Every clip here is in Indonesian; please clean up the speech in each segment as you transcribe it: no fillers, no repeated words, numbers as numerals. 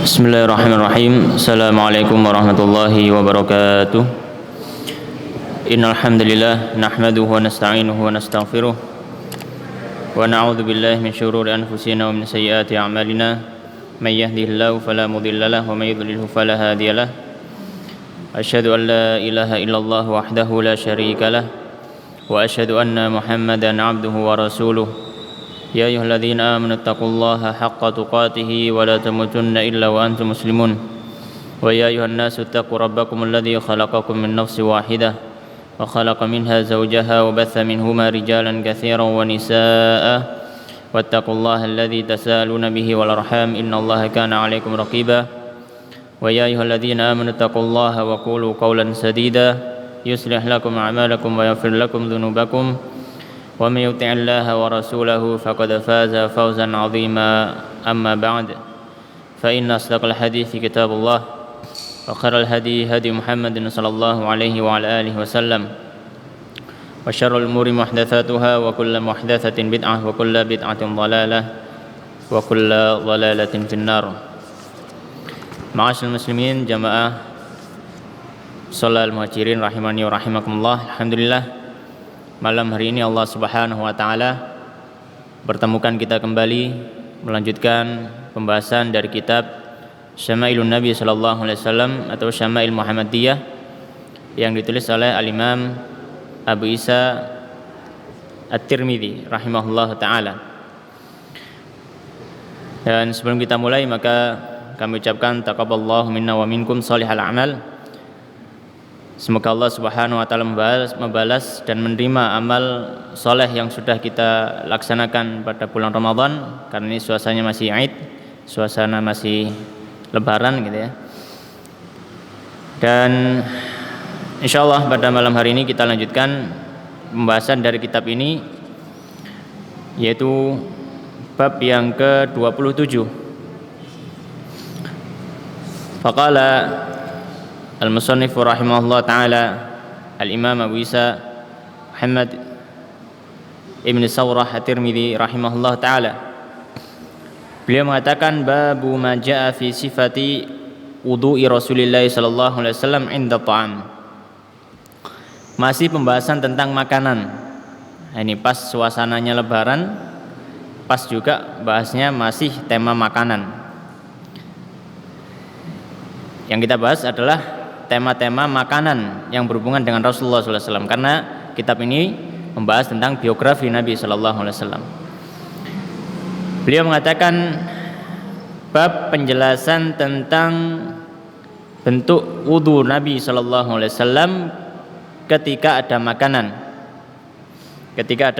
Bismillahirrahmanirrahim. Assalamualaikum warahmatullahi wabarakatuh. Innal hamdalillah nahmaduhu wa nasta'inuhu wa nastaghfiruh wa na'udzu billahi min syururi anfusina wa min sayyiati a'malina. May yahdihillahu fala mudilla lahu wa may yudlilhu fala hadiyalah. Asyhadu an la ilaha illallah wahdahu la syarika lah wa asyhadu anna Muhammadan 'abduhu wa rasuluh. Ya ayyuhalladzina amanu taqullaha haqqa tuqatih wa la tamutunna illa wa antum muslimun. Wa ya ayyuhan nasu taqu rabbakumul ladzi khalaqakum min nafsin wahidah wa khalaqa minha zawjaha wa batha minhuma rijalan katsiran wa nisaa'a wattaqullaha alladzi tasaaluna bihi wal arham innallaha kana 'alaikum raqiba. Wa ya ayyuhalladzina amanu taqullaha wa qulu qawlan sadida yuslih lakum a'malakum wa yaghfir lakum dhunubakum. Wa may yuti'illaha wa rasulahu faqad faza fawzan 'azima. Amma ba'd. Fa inna asdaqal hadithi kitabullah wa khairal hadi hadi Muhammadin sallallahu alaihi wa ala alihi wasallam. Wa syarrul umuri muhdatsatuha wa kullu muhdatsatin bid'ah wa kullu bid'atin dhalalah wa kullu dhalalatin finnar. Ma'asyiral muslimin jamaah shalal muhajirin rahimani wa rahimakumullah. Alhamdulillah, malam hari ini Allah Subhanahu wa taala pertemukan kita kembali melanjutkan pembahasan dari kitab Syama'ilun Nabi sallallahu alaihi wasallam atau Syama'il Muhammadiyah yang ditulis oleh Al-Imam Abu Isa At-Tirmidzi rahimahullahu taala. Dan sebelum kita mulai maka kami ucapkan taqabbalallahu minna wa minkum shalihal a'mal. Semoga Allah Subhanahu wa taala membalas dan menerima amal soleh yang sudah kita laksanakan pada bulan Ramadan, karena ini suasananya masih Id, suasana masih lebaran gitu ya. Dan insyaallah pada malam hari ini kita lanjutkan pembahasan dari kitab ini, yaitu bab yang ke-27. Faqala Al-Musannif rahimahullah ta'ala Al-Imam Abu Isa Muhammad Ibn Sawrah At-Tirmidzi rahimahullah ta'ala, beliau mengatakan babu ma ja'a fi sifati wudu'i Rasulillah sallallahu alaihi wasallam 'inda ta'am. Masih pembahasan tentang makanan. Nah, ini pas suasananya lebaran, pas juga bahasnya masih tema makanan. Yang kita bahas adalah tema-tema makanan yang berhubungan dengan Rasulullah SAW, karena kitab ini membahas tentang biografi Nabi SAW. Beliau mengatakan bab penjelasan tentang bentuk wudu Nabi SAW ketika ada makanan. Ketika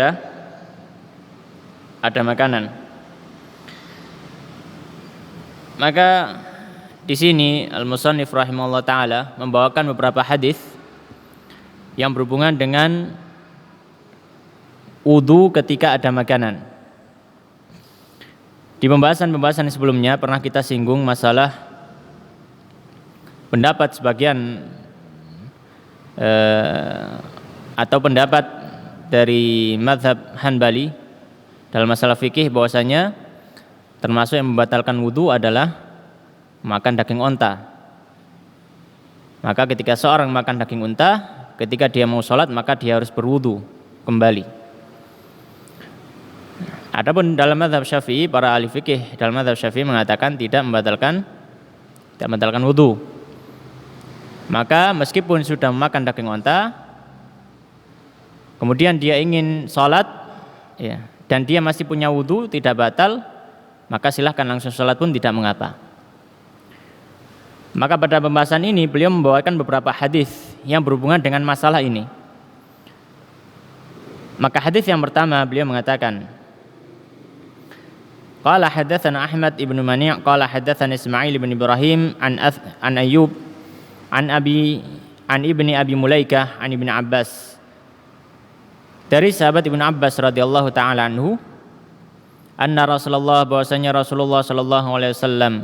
ada makanan, maka di sini Al-Musannif rahimahullah taala membawakan beberapa hadis yang berhubungan dengan wudu ketika ada makanan. Di pembahasan sebelumnya pernah kita singgung masalah pendapat sebagian atau pendapat dari mazhab Hanbali dalam masalah fikih, bahwasanya termasuk yang membatalkan wudu adalah makan daging onta. Maka ketika seorang makan daging unta, ketika dia mau sholat maka dia harus berwudu kembali. Adapun dalam mazhab Syafi'i, para ahli fikih dalam mazhab Syafi'i mengatakan tidak membatalkan wudu. Maka meskipun sudah makan daging onta, kemudian dia ingin sholat ya, dan dia masih punya wudu, tidak batal, maka silahkan langsung sholat pun tidak mengapa. Maka pada pembahasan ini beliau membawakan beberapa hadis yang berhubungan dengan masalah ini. Maka hadis yang pertama beliau mengatakan, qala hadatsana Ahmad ibnu Mani' qala hadatsana Ismail ibn Ibrahim an Ayyub an ibni Abi Mulaikah an Ibnu Abbas, dari sahabat Ibnu Abbas radhiyallahu taala anhu, anna Rasulullah, bahwasanya Rasulullah sallallahu alaihi wasallam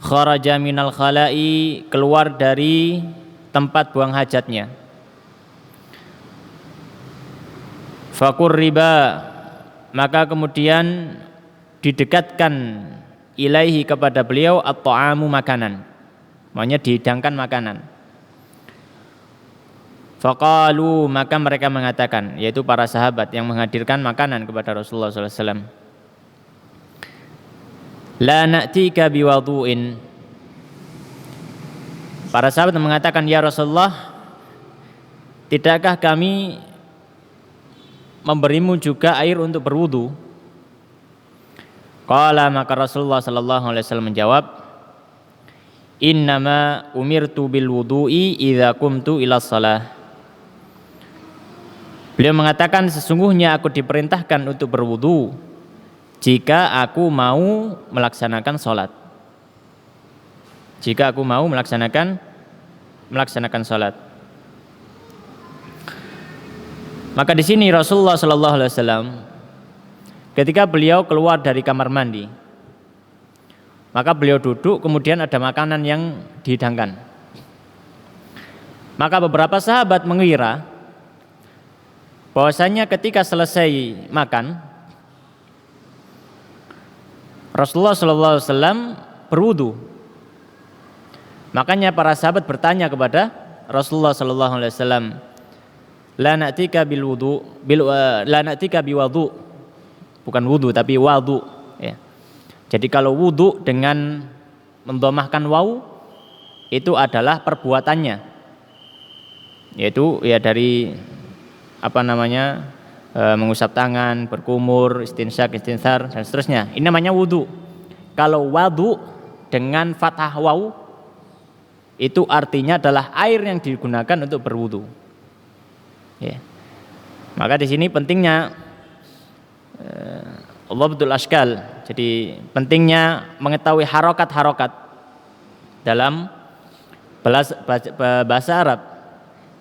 kharaja minal khala'i, keluar dari tempat buang hajatnya. Fakur riba, maka kemudian didekatkan ilaihi kepada beliau at-ta'amu makanan. Maunya dihidangkan makanan. Faqalu maka mereka mengatakan, yaitu para sahabat yang menghadirkan makanan kepada Rasulullah sallallahu alaihi wasallam. La na'tika biwudu'in. Para sahabat mengatakan, ya Rasulullah, tidakkah kami memberimu juga air untuk berwudu? Qala maka Rasulullah sallallahu alaihi wasallam menjawab, innama umirtu bil wudu'i idza qumtu ila shalah. Beliau mengatakan, sesungguhnya aku diperintahkan untuk berwudu jika aku mau melaksanakan sholat. Jika aku mau melaksanakan sholat. Maka di sini Rasulullah Sallallahu Alaihi Wasallam ketika beliau keluar dari kamar mandi, maka beliau duduk, kemudian ada makanan yang dihidangkan. Maka beberapa sahabat mengira bahwasanya ketika selesai makan, Rasulullah Sallallahu Alaihi Wasallam berwudu. Makanya para sahabat bertanya kepada Rasulullah Sallallahu Alaihi Wasallam, la na'tika bil wudu, la na'tika bi wudu, bukan wudu tapi wudu. Ya. Jadi kalau wudu dengan mendhamahkan waw itu adalah perbuatannya, yaitu ya dari mengusap tangan, berkumur, istinsyak, istinsar dan seterusnya. Ini namanya wudu. Kalau wudu dengan fathah waw itu artinya adalah air yang digunakan untuk berwudu. Ya. Maka di sini pentingnya Allah betul askal. Jadi pentingnya mengetahui harokat-harokat dalam bahasa Arab.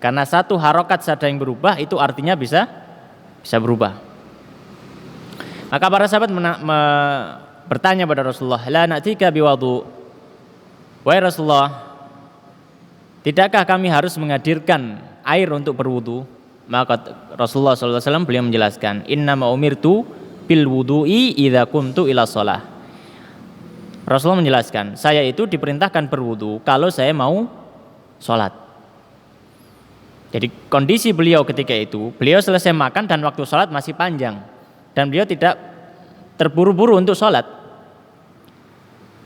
Karena satu harokat saja yang berubah itu artinya bisa berubah. Maka para sahabat bertanya pada Rasulullah, la na'tika biwudu. Wahai Rasulullah, tidakkah kami harus menghadirkan air untuk berwudu? Maka Rasulullah SAW beliau menjelaskan, innama umirtu bil wudu'i idza qumtu ila shalah. Rasulullah menjelaskan, saya itu diperintahkan berwudu kalau saya mau sholat. Jadi kondisi beliau ketika itu, beliau selesai makan dan waktu sholat masih panjang, dan beliau tidak terburu-buru untuk sholat.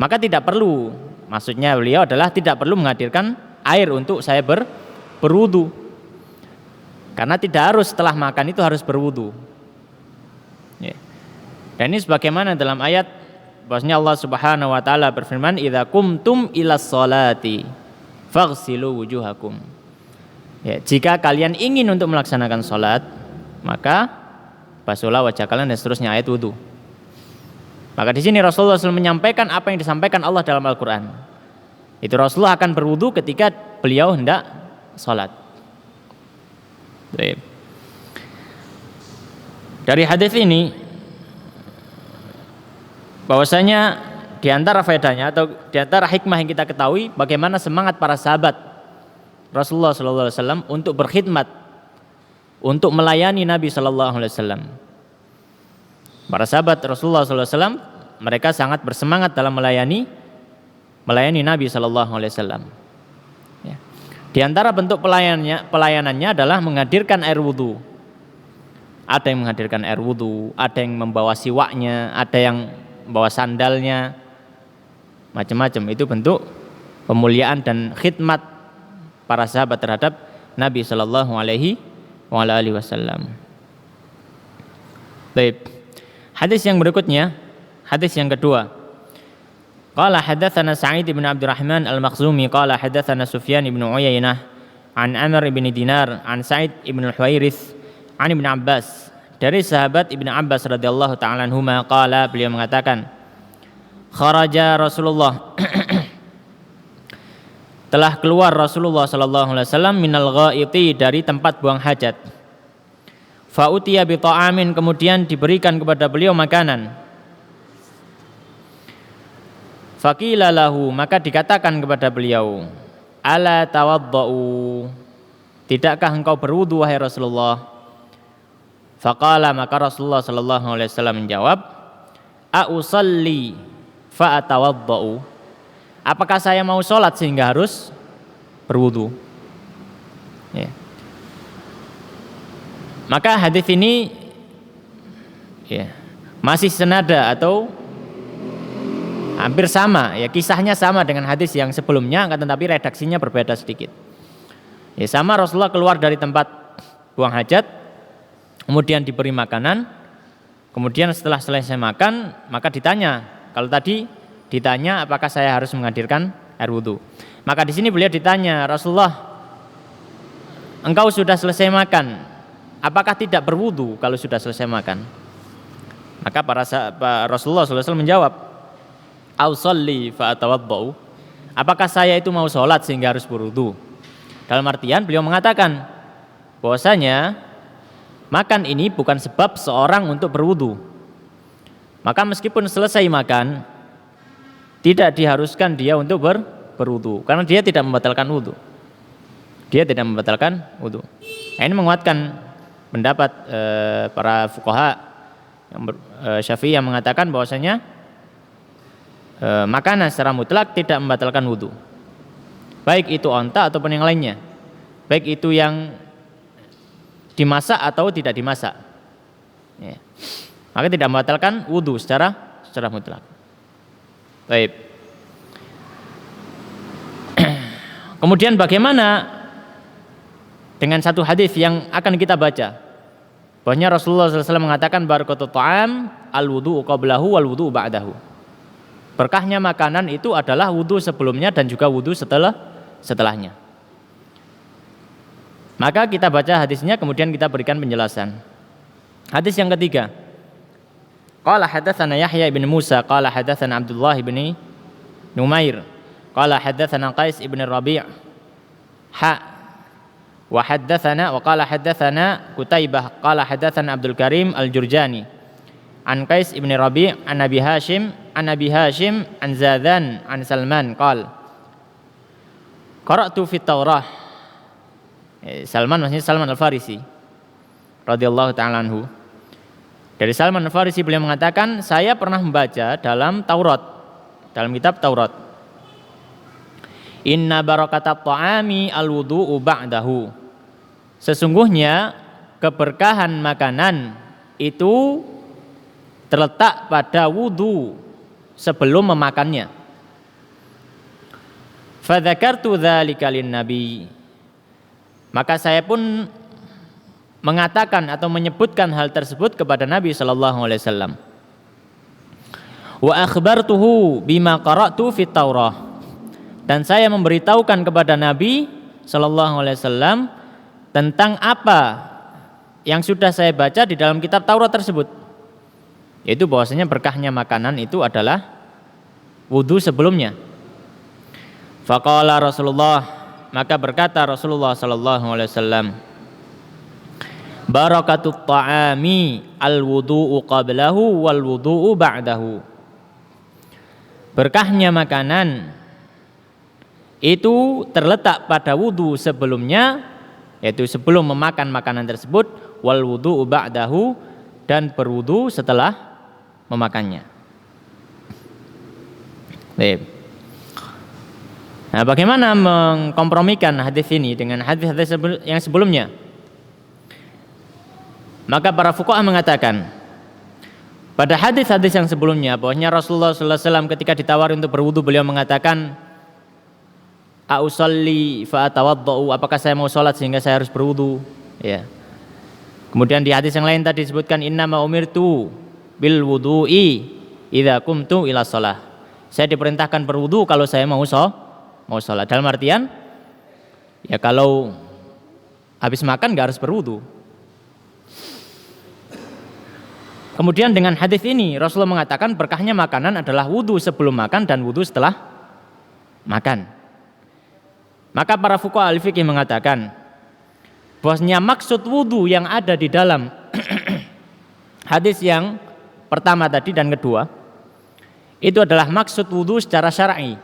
Maka tidak perlu, maksudnya beliau adalah tidak perlu menghadirkan air untuk saya berwudu, karena tidak harus setelah makan itu harus berwudu. Ya. Dan ini sebagaimana dalam ayat bahwasanya Allah Subhanahu wa taala berfirman, idza qumtum ilas sholati faghsilu wujuhakum. Ya, jika kalian ingin untuk melaksanakan sholat, maka basuhlah wajah kalian dan seterusnya, ayat wudu. Maka di sini Rasulullah SAW menyampaikan apa yang disampaikan Allah dalam Al-Quran. Itu Rasulullah akan berwudu ketika beliau hendak sholat. Dari hadis ini bahwasanya di antara faedahnya atau di antara hikmah yang kita ketahui bagaimana semangat para sahabat Rasulullah SAW untuk berkhidmat, untuk melayani Nabi SAW. Para sahabat Rasulullah SAW mereka sangat bersemangat dalam melayani Nabi SAW. Ya. Di antara bentuk pelayanannya adalah menghadirkan air wudu. Ada yang menghadirkan air wudu, ada yang membawa siwaknya, ada yang membawa sandalnya, macam-macam. Itu bentuk pemuliaan dan khidmat para sahabat terhadap Nabi Sallallahu Alaihi Wasallam. Baik. Hadis yang berikutnya, hadis yang kedua. Qala hadatsana Sa'id bin Abdurrahman Al-Makhzumi qala hadatsana Sufyan bin Uyainah an Amr bin Dinar an Sa'id bin Al-Huwairits an Ibnu Abbas, dari sahabat Ibnu Abbas radhiyallahu taala anhuma qala, beliau mengatakan, kharaja Rasulullah telah keluar Rasulullah sallallahu alaihi wasallam minal ghaiti, dari tempat buang hajat. Fa utiya bi ta'amin, kemudian diberikan kepada beliau makanan. Faqila lahu, maka dikatakan kepada beliau, ala tawaddau, tidakkah engkau berwudu wahai Rasulullah? Faqala, maka Rasulullah sallallahu alaihi wasallam menjawab, a usalli fa atawaddau. Apakah saya mau sholat sehingga harus berwudu? Ya. Maka hadis ini ya, masih senada atau hampir sama, ya kisahnya sama dengan hadis yang sebelumnya, tetapi redaksinya berbeda sedikit. Ya, sama Rasulullah keluar dari tempat buang hajat, kemudian diberi makanan, kemudian setelah selesai makan, maka ditanya. Kalau tadi ditanya apakah saya harus menghadirkan air wudhu, maka di sini beliau ditanya, Rasulullah, engkau sudah selesai makan, apakah tidak berwudhu kalau sudah selesai makan? Maka Rasulullah SAW menjawab, ausalli fa atawaddau. Apakah saya itu mau sholat sehingga harus berwudhu? Dalam artian beliau mengatakan bahwasanya makan ini bukan sebab seorang untuk berwudhu. Maka meskipun selesai makan, tidak diharuskan dia untuk berwudhu, karena dia tidak membatalkan wudhu. Dia tidak membatalkan wudhu. Nah, ini menguatkan pendapat para fuqaha Syafi'i yang mengatakan bahwasanya makanan secara mutlak tidak membatalkan wudhu, baik itu onta ataupun yang lainnya, baik itu yang dimasak atau tidak dimasak, ya. Maka tidak membatalkan wudhu secara mutlak. Baik. Kemudian bagaimana dengan satu hadis yang akan kita baca, bahwasanya Rasulullah SAW mengatakan barakatut ta'am al-wudu'u qablahu wal wudu'u ba'dahu. Berkahnya makanan itu adalah wudu sebelumnya dan juga wudu setelahnya. Maka kita baca hadisnya, kemudian kita berikan penjelasan. Hadis yang ketiga. Qala hadatsana Yahya bin Musa qala hadatsana Abdullah bin Numair qala hadatsana Qais ibn Rabi' wa haddatsana wa qala haddatsana Qutaibah qala haddatsana Abdul Karim Al-Jurjani an Qais ibn Rabi' an Abi Hashim an Zadan an Salman qala qara'tu fit Taurah. Salman maksudnya Salman Al-Farisi radhiyallahu taala anhu. Dari Salman Al-Farisi beliau mengatakan, saya pernah membaca dalam Taurat, dalam kitab Taurat, inna barakatat ta'ami al-wudu'u ba'dahu. Sesungguhnya keberkahan makanan itu terletak pada wudu sebelum memakannya. Fadzakartu dzalika lin-nabi. Maka saya pun mengatakan atau menyebutkan hal tersebut kepada Nabi sallallahu alaihi wasallam. Wa akhbartuhu bima qara'tu fit Taurah. Dan saya memberitahukan kepada Nabi sallallahu alaihi wasallam tentang apa yang sudah saya baca di dalam kitab Taurat tersebut. Yaitu bahwasanya berkahnya makanan itu adalah wudu sebelumnya. Faqala Rasulullah, maka berkata Rasulullah sallallahu alaihi wasallam, barakatut ta'ami al-wudu'u qablahu wal wudu'u ba'dahu. Berkahnya makanan itu terletak pada wudu sebelumnya, yaitu sebelum memakan makanan tersebut, wal wudu'u ba'dahu, dan berwudu setelah memakannya. Baik. Nah, bagaimana mengkompromikan hadis ini dengan hadis-hadis yang sebelumnya? Maka para fuqaha mengatakan pada hadis-hadis yang sebelumnya bahwasanya Rasulullah sallallahu alaihi wasallam ketika ditawari untuk berwudu beliau mengatakan ausalli fa atawaddau, apakah saya mau salat sehingga saya harus berwudu, ya. Kemudian di hadis yang lain tadi disebutkan innama umirtu bil wudu'i idza qumtu ila shalah. Saya diperintahkan berwudu kalau saya mau salat. Dalam artian ya kalau habis makan enggak harus berwudu. Kemudian dengan hadis ini Rasulullah mengatakan berkahnya makanan adalah wudu sebelum makan dan wudu setelah makan. Maka para fuqaha al-fiqih mengatakan bahwasanya maksud wudu yang ada di dalam hadis yang pertama tadi dan kedua itu adalah maksud wudu secara syar'i.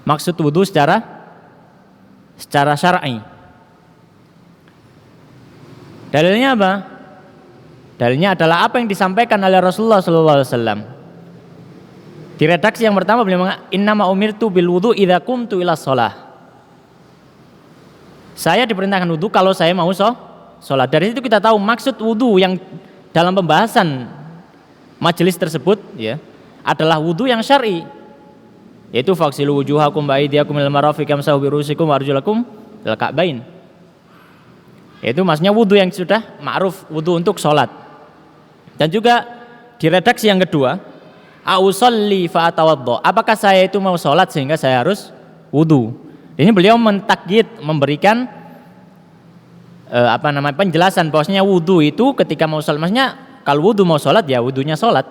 Maksud wudu secara syar'i. Dalilnya apa? Dalilnya adalah apa yang disampaikan oleh Rasulullah SAW. Di redaksi yang pertama beliau mengatakan innama umirtu bil wudu idza qumtu ila shalah. Saya diperintahkan wudu kalau saya mau sholat. Dari situ kita tahu maksud wudu yang dalam pembahasan majelis tersebut ya adalah wudu yang syar'i, yaitu faghsilu wujuhakum wa aydiyakum ilal marafiq wamsahu bi ru'usikum wa arjulakum ilal ka'bain. Itu maksudnya wudu yang sudah ma'ruf, wudu untuk sholat. Dan juga di redaksi yang kedua, ausalli fa atawaddo. Apakah saya itu mau sholat sehingga saya harus wudu? Ini beliau mentakyid, memberikan penjelasan bahwasanya wudu itu ketika mau sholat, maksudnya kalau wudu mau sholat ya wudunya sholat.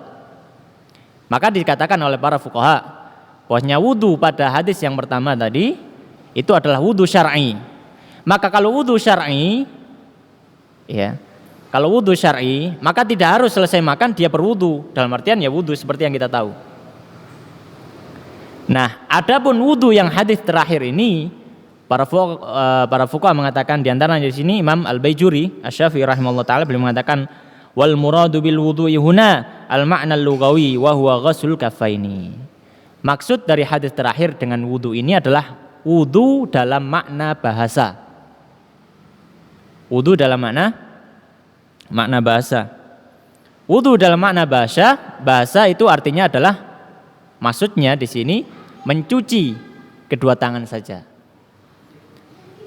Maka dikatakan oleh para fuqaha bahwasanya wudu pada hadis yang pertama tadi itu adalah wudu syar'i. Maka kalau wudu syar'i ya, kalau wudu syar'i maka tidak harus selesai makan dia berwudu, dalam artian ya wudu seperti yang kita tahu. Nah, adapun wudu yang hadis terakhir ini para fuqaha mengatakan di antaranya di sini Imam Al-Baijuri Asy-Syafi'i rahimahullah taala beliau mengatakan wal muradu bil wudu'i huna al ma'na al-lughawi wa huwa ghaslul kaffaini. Maksud dari hadis terakhir dengan wudu ini adalah wudu dalam makna bahasa. Wudu dalam makna bahasa. Wudu dalam makna bahasa itu artinya adalah maksudnya di sini mencuci kedua tangan saja.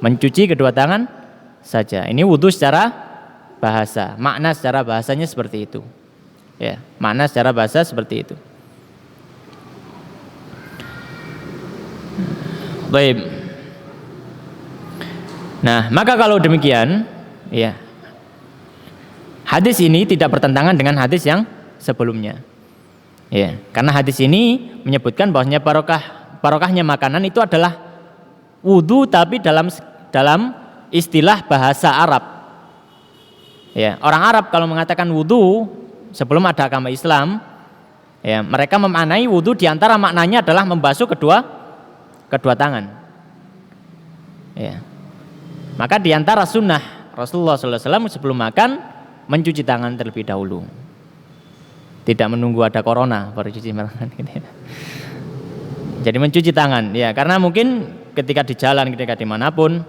Mencuci kedua tangan saja. Ini wudu secara bahasa. Makna secara bahasanya seperti itu. Ya, makna secara bahasa seperti itu. Baik. Nah, maka kalau demikian, ya. Hadis ini tidak bertentangan dengan hadis yang sebelumnya. Ya, karena hadis ini menyebutkan bahwasanya barokahnya makanan itu adalah wudu tapi dalam istilah bahasa Arab. Ya, orang Arab kalau mengatakan wudu sebelum ada agama Islam, ya, mereka memaknai wudu diantara maknanya adalah membasuh kedua tangan. Ya. Maka diantara sunnah Rasulullah SAW sebelum makan mencuci tangan terlebih dahulu. Tidak menunggu ada corona baru cuci tangan. Jadi mencuci tangan, ya karena mungkin ketika di jalan, ketika dimanapun,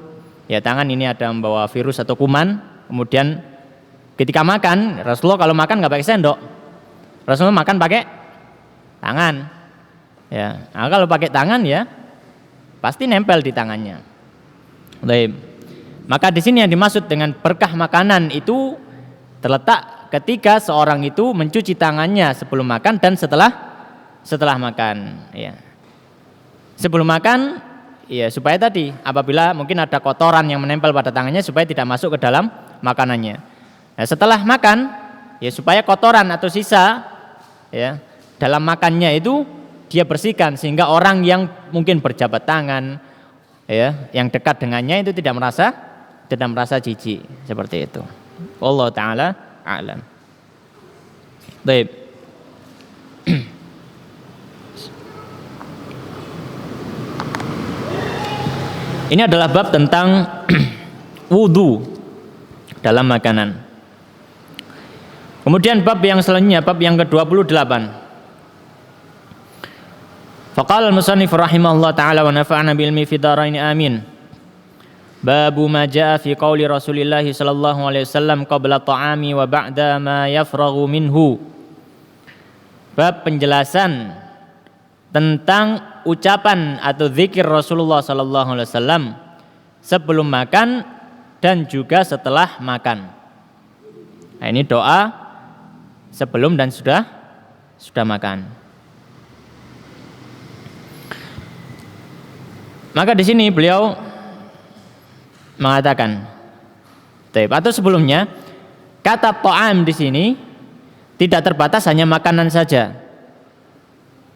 ya tangan ini ada membawa virus atau kuman. Kemudian ketika makan, Rasulullah kalau makan nggak pakai sendok, Rasulullah makan pakai tangan. Ya, nah, kalau pakai tangan ya pasti nempel di tangannya. Baik. Maka di sini yang dimaksud dengan berkah makanan itu terletak ketika seorang itu mencuci tangannya sebelum makan dan setelah makan. Ya. Sebelum makan, ya supaya tadi apabila mungkin ada kotoran yang menempel pada tangannya supaya tidak masuk ke dalam makanannya. Nah, setelah makan, ya supaya kotoran atau sisa ya dalam makannya itu dia bersihkan sehingga orang yang mungkin berjabat tangan, ya yang dekat dengannya itu tidak merasa jijik seperti itu. Allah Ta'ala a'lam. Baik. Ini adalah bab tentang wudu dalam makanan. Kemudian bab yang selanjutnya, bab yang ke-28. Faqala al-musannif rahimahullah ta'ala wa nafa'ana bil ilmi fid dharain amin. Babu ma jaa fi qauli Rasulillah sallallahu alaihi wasallam qabla ta'ami wa ba'da ma yafraghu minhu. Bab penjelasan tentang ucapan atau zikir Rasulullah sallallahu alaihi wasallam sebelum makan dan juga setelah makan. Nah, ini doa sebelum dan sudah makan. Maka di sini beliau mengatakan, atau sebelumnya kata ta'am di sini tidak terbatas hanya makanan saja,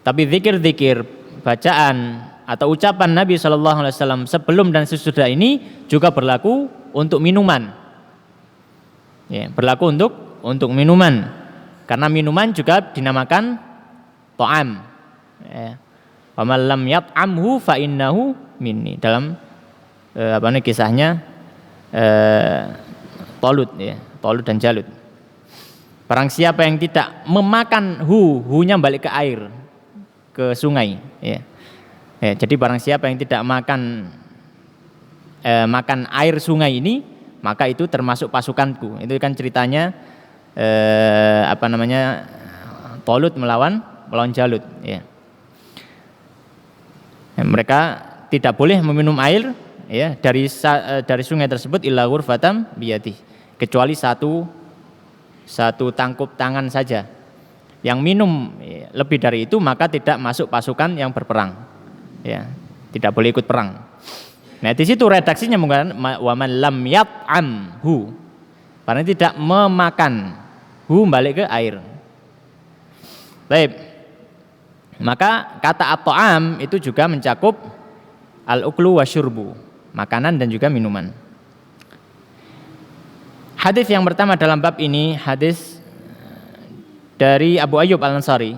tapi zikir-zikir, bacaan atau ucapan Nabi SAW sebelum dan sesudah ini juga berlaku untuk minuman. Ya, berlaku untuk minuman, karena minuman juga dinamakan ta'am. Ya. Wa man lam yat'amhu fa innahu minni. Dalam kisahnya Talut, ya, Talut dan Jalut. Barang siapa yang tidak memakan hu-nya balik ke air, ke sungai. Ya. Ya, jadi barang siapa yang tidak makan air sungai ini, maka itu termasuk pasukanku. Itu kan ceritanya Talut melawan Jalut. Ya. Ya, mereka tidak boleh meminum air ya dari sungai tersebut illa ghurfatam biyadi, kecuali satu tangkup tangan saja. Yang minum lebih dari itu maka tidak masuk pasukan yang berperang. Ya, tidak boleh ikut perang. Nah, di situ redaksinya mengatakan wa man lam yat'amhu. Karena tidak memakan balik ke air. Baik. Maka kata at-ta'am itu juga mencakup al-uklu wasyurbu, makanan dan juga minuman. Hadis yang pertama dalam bab ini hadis dari Abu Ayyub Al-Ansari.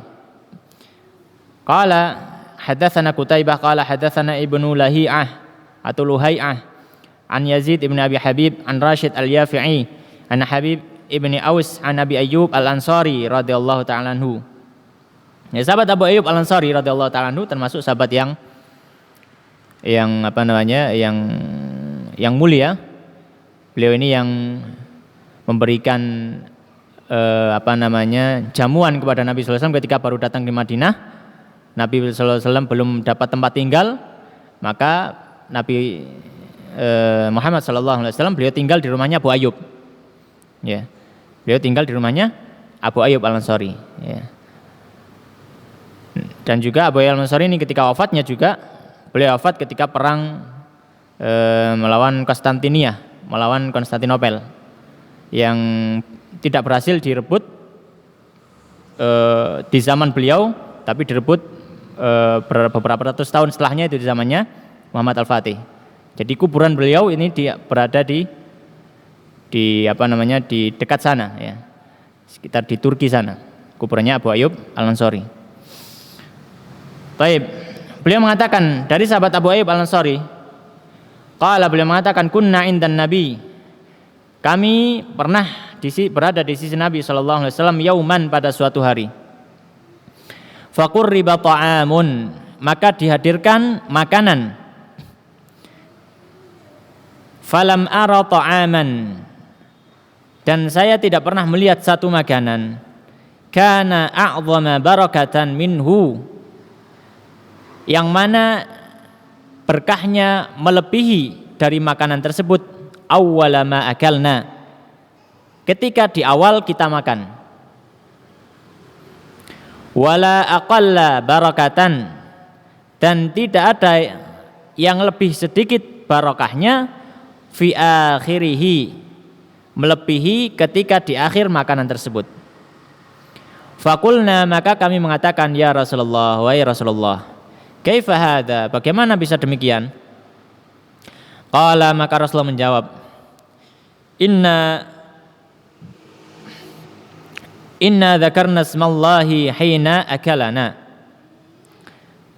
Qala hadatsana Qutaibah qala hadatsana Ibnu Lahiyah atau Luhai'ah an Yazid ibn Abi Habib an Rashid Al-Yafi'i an Habib ibni Aus an Abi Ayyub Al-Ansari radhiyallahu ta'ala anhu. Ya, sahabat Abu Ayyub Al-Ansari radhiyallahu ta'ala anhu termasuk sahabat yang mulia. Beliau ini yang memberikan jamuan kepada Nabi sallallahu alaihi wasallam ketika baru datang di Madinah. Nabi sallallahu alaihi wasallam belum dapat tempat tinggal, maka Nabi Muhammad sallallahu alaihi wasallam beliau tinggal di rumahnya Abu Ayyub. Ya. Beliau tinggal di rumahnya Abu Ayyub Al-Ansari, ya. Dan juga Abu Ayyub Al-Ansari ini ketika wafatnya juga beliau wafat ketika perang melawan Konstantinopel yang tidak berhasil direbut di zaman beliau, tapi direbut beberapa ratus tahun setelahnya, itu di zamannya Muhammad Al-Fatih. Jadi kuburan beliau ini berada di dekat sana, ya, sekitar di Turki sana, kuburannya Abu Ayyub Al-Ansari. Baik, beliau mengatakan dari sahabat Abu Ayyub Al-Ansari, beliau mengatakan kunna indan Nabi, kami pernah berada di sisi Nabi sallallahu alaihi wasallam yauman, pada suatu hari. Faqurriba ta'amun, maka dihadirkan makanan. Falam ara ta'aman, dan saya tidak pernah melihat satu makanan kana a'zama barakatan minhu, yang mana berkahnya melebihi dari makanan tersebut, awwala ma akalna, ketika di awal kita makan, wala aqalla barakatan, dan tidak ada yang lebih sedikit barokahnya, fi akhirihi, melebihi ketika di akhir makanan tersebut. Fakulna, maka kami mengatakan, ya Rasulullah, wahai Rasulullah, kaifa hadza, bagaimana bisa demikian? Qala, maka Rasulullah menjawab, Inna dzakarna smallahi hina akalana,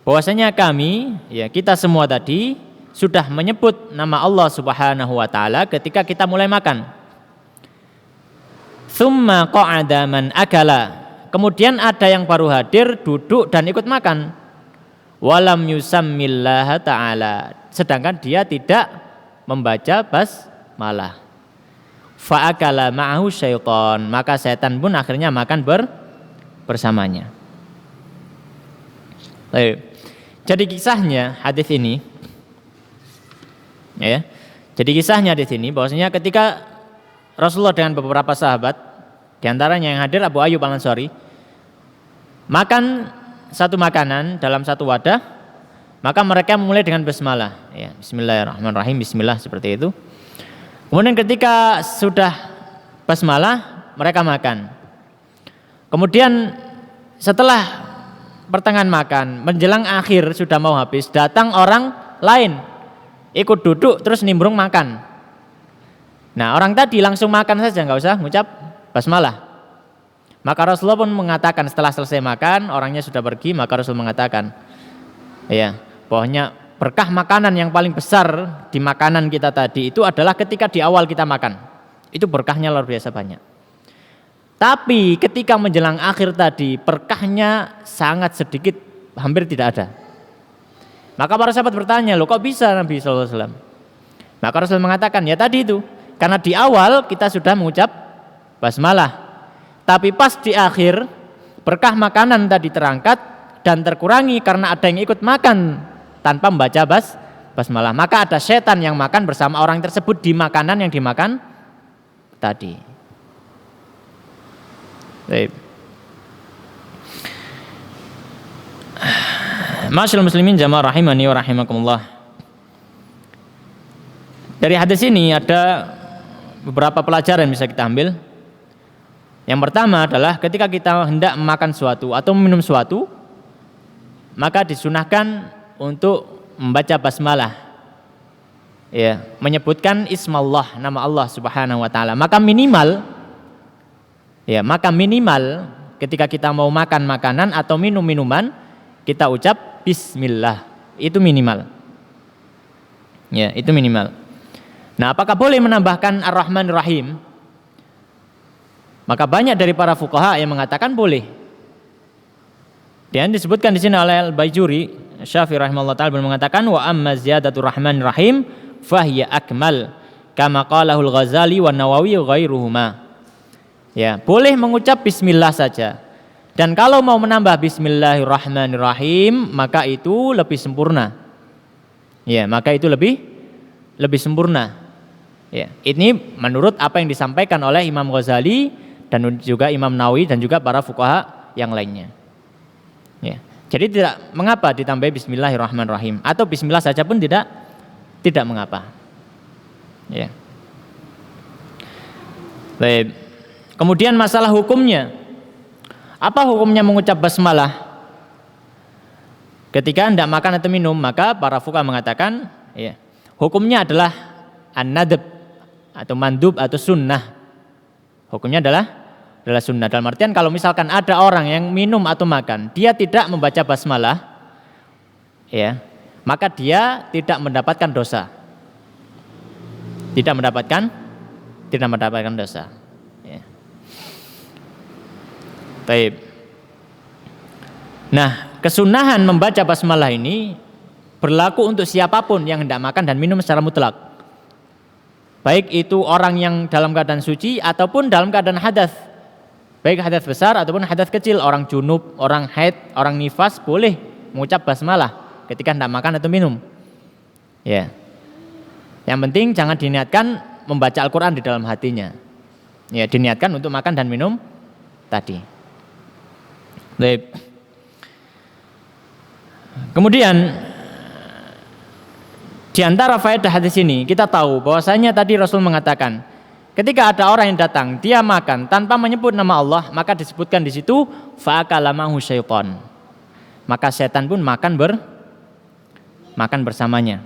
bahwasanya kami, ya kita semua tadi sudah menyebut nama Allah Subhanahu wa taala ketika kita mulai makan. Tsumma qa'ada man akala, kemudian ada yang baru hadir, duduk dan ikut makan. Walam yusammillaha ta'ala, sedangkan dia tidak membaca basmalah. Fa'akala ma'ahu syaitan, maka setan pun akhirnya makan bersamanya. Jadi kisahnya hadis ini, ya. Jadi kisahnya hadis ini bahwasanya ketika Rasulullah dengan beberapa sahabat, diantaranya yang hadir Abu Ayyub Al-Ansari, makan satu makanan dalam satu wadah, maka mereka memulai dengan basmalah, ya, Bismillahirrahmanirrahim, Bismillah, seperti itu. Kemudian ketika sudah basmalah, mereka makan. Kemudian setelah pertengahan makan, menjelang akhir sudah mau habis, datang orang lain, ikut duduk terus nimbrung makan. Nah, orang tadi langsung makan saja, nggak usah ngucap basmalah. Maka Rasulullah pun mengatakan setelah selesai makan, orangnya sudah pergi, maka Rasul mengatakan, ya, bahwasanya berkah makanan yang paling besar di makanan kita tadi itu adalah ketika di awal kita makan. Itu berkahnya luar biasa banyak. Tapi ketika menjelang akhir tadi, berkahnya sangat sedikit hampir tidak ada. Maka para sahabat bertanya, loh kok bisa Nabi SAW? Maka Rasul mengatakan, ya tadi itu, karena di awal kita sudah mengucap basmalah, tapi pas di akhir berkah makanan tadi terangkat dan terkurangi karena ada yang ikut makan tanpa membaca basmalah, maka ada setan yang makan bersama orang tersebut di makanan yang dimakan tadi. Baik. Masyaallah muslimin jamaah rahimani wa rahimakumullah. Dari hadis ini ada beberapa pelajaran yang bisa kita ambil. Yang pertama adalah ketika kita hendak makan sesuatu atau minum sesuatu, maka disunahkan untuk membaca basmalah. Ya, menyebutkan ismallah, nama Allah Subhanahu wa taala. Maka minimal ketika kita mau makan makanan atau minum minuman, kita ucap bismillah. Itu minimal. Ya, itu minimal. Nah, apakah boleh menambahkan Ar-Rahmanir Rahim? Maka banyak dari para fuqaha yang mengatakan boleh. Dan disebutkan di sini oleh Al-Baijuri, Syafi'i rahimahullah taala mengatakan wa amma ziyadatur Rahmanir Rahim fahiya akmal kama qalahu Al-Ghazali wa Nawawi ghairuhuma. Ya, boleh mengucap bismillah saja. Dan kalau mau menambah bismillahirrahmanirrahim, maka itu lebih sempurna. Ya, maka itu lebih sempurna. Ya, ini menurut apa yang disampaikan oleh Imam Ghazali dan juga Imam Nawawi dan juga para fuqaha yang lainnya. Ya. Jadi tidak mengapa ditambah bismillahirrahmanirrahim atau bismillah saja pun tidak mengapa. Ya. Baik. Kemudian masalah hukumnya. Apa hukumnya mengucap basmalah ketika hendak makan atau minum? Maka para fuqaha mengatakan, ya, hukumnya adalah an-nadab atau mandub atau sunnah. Hukumnya adalah sunnah. Dalam artian kalau misalkan ada orang yang minum atau makan, dia tidak membaca basmalah, ya, maka dia tidak mendapatkan dosa. Tidak mendapatkan dosa. Ya. Baik. Nah, kesunahan membaca basmalah ini berlaku untuk siapapun yang hendak makan dan minum secara mutlak. Baik itu orang yang dalam keadaan suci ataupun dalam keadaan hadas. Baik hadas besar ataupun hadas kecil, orang junub, orang haid, orang nifas boleh mengucap basmalah ketika hendak makan atau minum. Ya. Yang penting jangan diniatkan membaca Al-Qur'an di dalam hatinya. Ya, diniatkan untuk makan dan minum tadi. Baik. Kemudian di antara faedah hadis ini kita tahu bahwasanya tadi Rasul mengatakan ketika ada orang yang datang dia makan tanpa menyebut nama Allah, maka disebutkan di situ fa'akalamahu syaitan. Maka setan pun makan bersamanya.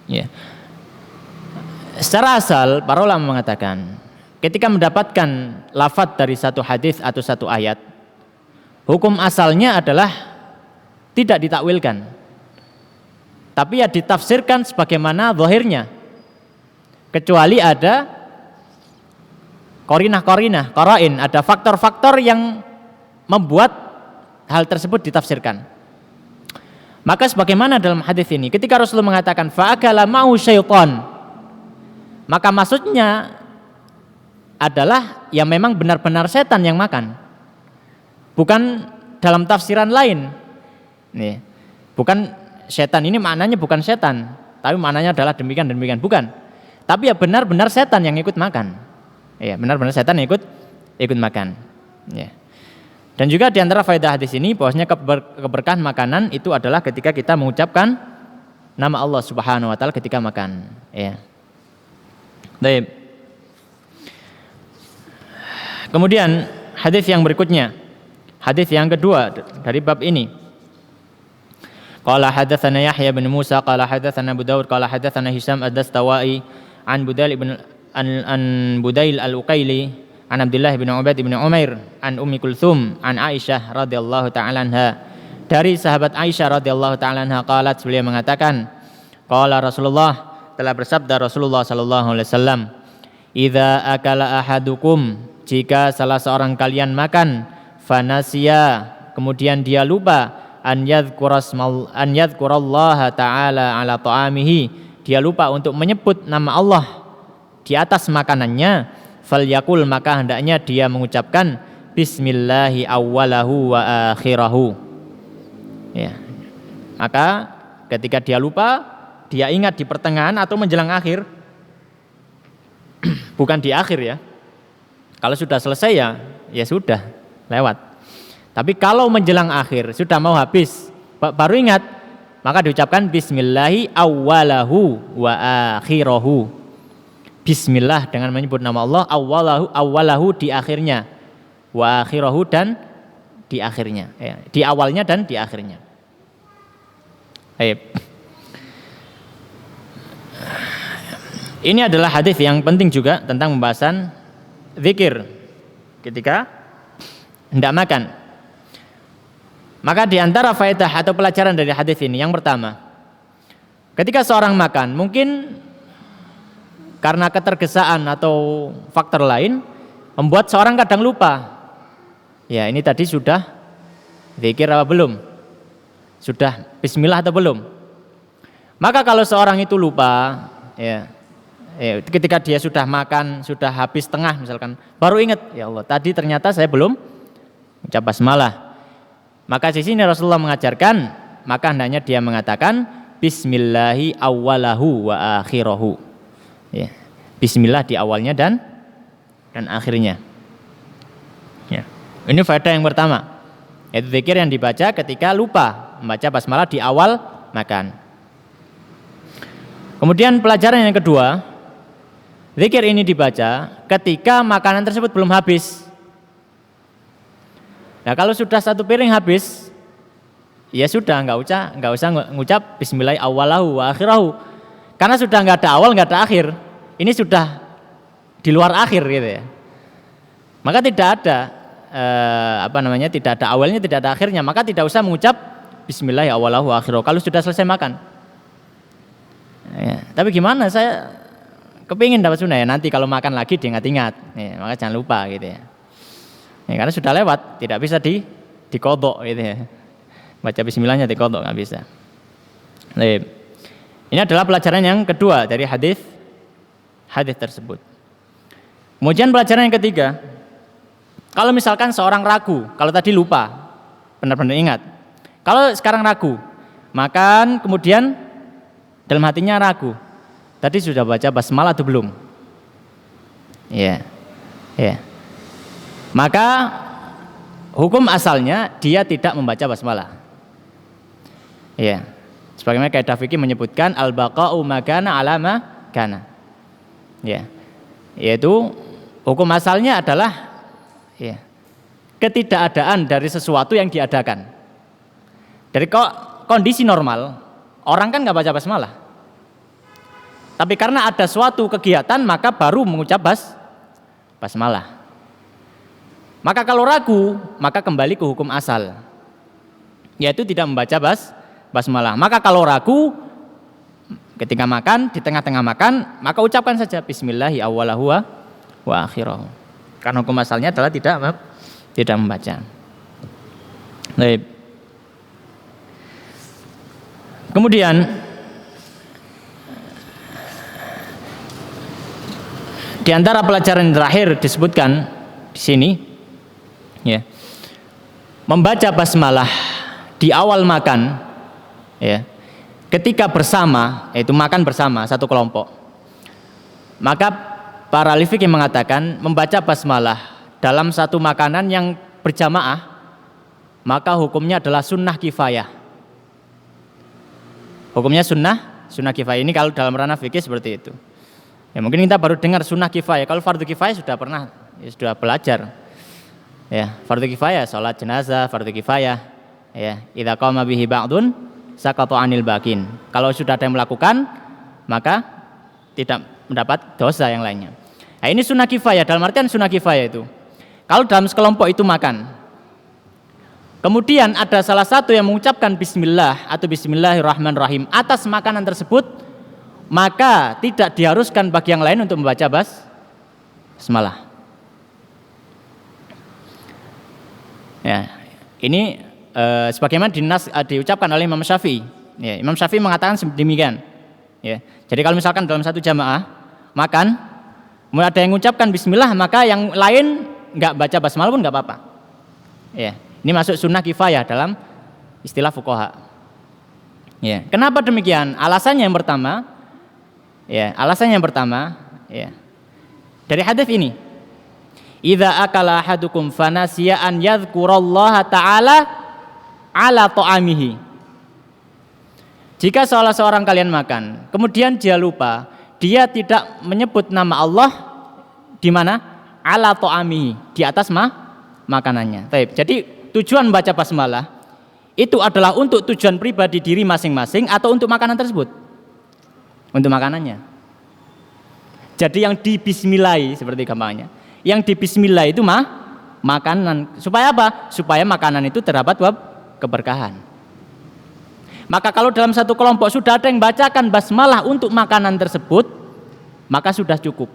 Ya. Secara asal para ulama mengatakan ketika mendapatkan lafadz dari satu hadis atau satu ayat, hukum asalnya adalah tidak ditakwilkan, tapi ya ditafsirkan sebagaimana zahirnya, kecuali ada qara'in, ada faktor-faktor yang membuat hal tersebut ditafsirkan. Maka sebagaimana dalam hadis ini, ketika Rasulullah mengatakan fa'akala ma'u syaitan, maka maksudnya adalah yang memang benar-benar setan yang makan, bukan dalam tafsiran lain. Nih, bukan setan ini maknanya bukan setan, tapi maknanya adalah demikian, bukan. Tapi ya benar-benar setan yang ikut makan. Ya, benar-benar setan yang ikut makan. Ya. Dan juga di antara faedah hadis ini bahwasanya keberkahan makanan itu adalah ketika kita mengucapkan nama Allah Subhanahu wa taala ketika makan. Ya. Baik. Kemudian hadis yang berikutnya, hadis yang kedua dari bab ini. Qala hadatsana Yahya bin Musa qala hadatsana Abu Daud qala hadatsana Hisham ad-Dastawai an Budail al-Uqaili an Abdullah bin Ubaid bin Umair an Ummi Kulthum an Aisyah radhiyallahu ta'ala anha. Dari sahabat Aisyah radhiyallahu ta'ala anha qalat, beliau mengatakan qala Rasulullah, telah bersabda Rasulullah sallallahu alaihi wasallam, "Idza akala ahadukum," jika salah seorang kalian makan, fanasiya, kemudian dia lupa an yadhkurallaha ta'ala ala ta'amihi, dia lupa untuk menyebut nama Allah di atas makanannya, falyakul, maka hendaknya dia mengucapkan bismillahi awwalahu wa akhirahu. Ya. Maka ketika dia lupa, dia ingat di pertengahan atau menjelang akhir, bukan di akhir ya. Kalau sudah selesai ya sudah lewat. Tapi kalau menjelang akhir, sudah mau habis, baru ingat, maka diucapkan bismillahi awwalahu wa akhirahu. Bismillah dengan menyebut nama Allah, awwalahu di akhirnya, wa akhirahu dan di akhirnya, ya, di awalnya dan di akhirnya. Baik. Ini adalah hadis yang penting juga tentang pembahasan zikir ketika hendak makan. Maka di antara faedah atau pelajaran dari hadis ini, yang pertama, ketika seorang makan, mungkin karena ketergesaan atau faktor lain membuat seorang kadang lupa. Ya, ini tadi sudah zikir apa belum? Sudah bismillah atau belum? Maka kalau seorang itu lupa, ketika dia sudah makan, sudah habis tengah misalkan, baru ingat, ya Allah, tadi ternyata saya belum ucap basmalah. Maka di sini Rasulullah mengajarkan, maka hendaknya dia mengatakan bismillahi awwalahu wa akhirahu. Ya. Bismillah di awalnya dan akhirnya. Ya. Ini faedah yang pertama, yaitu zikir yang dibaca ketika lupa membaca basmalah di awal makan. Kemudian pelajaran yang kedua, zikir ini dibaca ketika makanan tersebut belum habis. Nah, kalau sudah satu piring habis, ya sudah, nggak usah ngucap bismillah awwalahu wa akhirahu, karena sudah nggak ada awal, nggak ada akhir. Ini sudah di luar akhir gitu ya. Maka tidak ada tidak ada awalnya, tidak ada akhirnya, maka tidak usah mengucap bismillah awwalahu wa akhirahu kalau sudah selesai makan. Ya, tapi gimana, saya kepingin dapat sunnah ya, nanti kalau makan lagi diingat-ingat, ya, maka jangan lupa gitu ya. Ya, karena sudah lewat, tidak bisa dikodok gitu ya. Baca bismillahnya dikodok, nggak bisa. Nah, ini adalah pelajaran yang kedua dari hadis tersebut. Kemudian pelajaran yang ketiga, kalau misalkan seorang ragu, kalau tadi lupa, benar-benar ingat. Kalau sekarang ragu, makan kemudian dalam hatinya ragu, tadi sudah baca basmalah atau belum? Ya. Maka hukum asalnya dia tidak membaca basmalah. Ya. Sebagaimana kaidah fikih menyebutkan al-baqa'u makana ala ma kana. Ya. Yaitu hukum asalnya adalah ketidakadaan dari sesuatu yang diadakan. Dari kondisi normal, orang kan nggak baca basmalah. Tapi karena ada suatu kegiatan, maka baru mengucap basmalah. Maka kalau ragu, maka kembali ke hukum asal, yaitu tidak membaca basmalah. Maka kalau ragu ketika makan, di tengah-tengah makan, maka ucapkan saja bismillahi awwalahu wa akhirahu. Karena hukum asalnya adalah tidak membaca. Baik. Kemudian di antara pelajaran terakhir disebutkan di sini, ya, membaca basmalah di awal makan, ya, ketika bersama, yaitu makan bersama satu kelompok. Maka para ahli fikih mengatakan membaca basmalah dalam satu makanan yang berjamaah, maka hukumnya adalah sunnah kifayah. Hukumnya sunnah kifayah. Ini kalau dalam ranah fikih seperti itu. Ya, mungkin kita baru dengar sunnah kifayah. Kalau fardu kifayah sudah pernah, ya, sudah belajar. Ya, fardu kifayah, sholat jenazah, fardu kifayah. Ya, idza qama bihi ba'dun saqata 'anil baqin. Kalau sudah ada yang melakukan, maka tidak mendapat dosa yang lainnya. Nah, ini sunnah kifayah. Dalam artian sunnah kifayah itu, kalau dalam sekelompok itu makan, kemudian ada salah satu yang mengucapkan bismillah atau bismillahirrahmanirrahim atas makanan tersebut, maka tidak diharuskan bagi yang lain untuk membaca basmalah. Ya, ini sebagaimana diucapkan oleh Imam Syafi'i. Ya, Imam Syafi'i mengatakan demikian. Ya, jadi kalau misalkan dalam satu jamaah makan, mulai ada yang mengucapkan Bismillah, maka yang lain nggak baca basmalah pun nggak apa-apa. Ya, ini masuk sunnah kifayah dalam istilah fuqaha. Ya, kenapa demikian? Alasannya yang pertama, ya, dari hadis ini, idza akala ahadukum fanasiya an yadhkurallaha ta'ala ala ta'amihi. Jika salah seorang kalian makan, kemudian dia lupa, dia tidak menyebut nama Allah di mana? Ala ta'amihi, di atas makanannya. Baik. Jadi tujuan baca basmalah itu adalah untuk tujuan pribadi diri masing-masing atau untuk makanan tersebut? Untuk makanannya. Jadi yang dibismillahi seperti gampangnya. Yang dibismillah itu makanan. Supaya apa? Supaya makanan itu terdapat keberkahan. Maka kalau dalam satu kelompok sudah ada yang bacakan basmalah untuk makanan tersebut, maka sudah cukup.